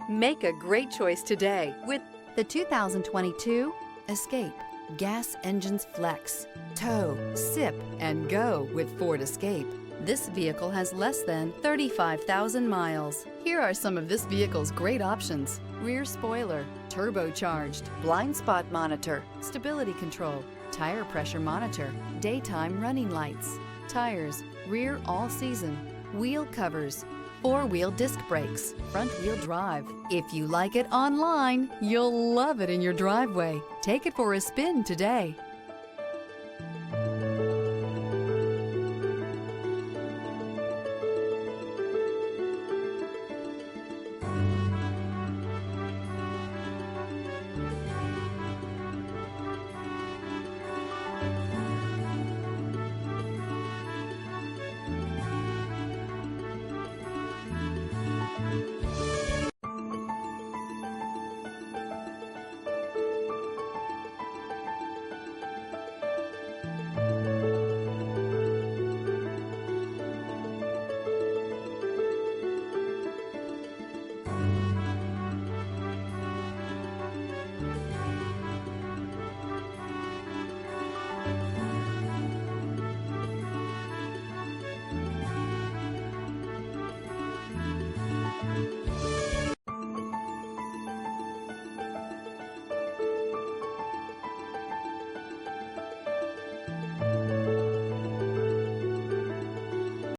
Make a great choice today with the 2022 Escape. Gas engines flex, tow, sip, and go with Ford Escape. This vehicle has less than 35,000 miles. Here are some of this vehicle's great options: rear spoiler, turbocharged, blind spot monitor, stability control, tire pressure monitor, daytime running lights, tires, rear all-season, wheel covers, four-wheel disc brakes, front-wheel drive. If you like it online, you'll love it in your driveway. Take it for a spin today.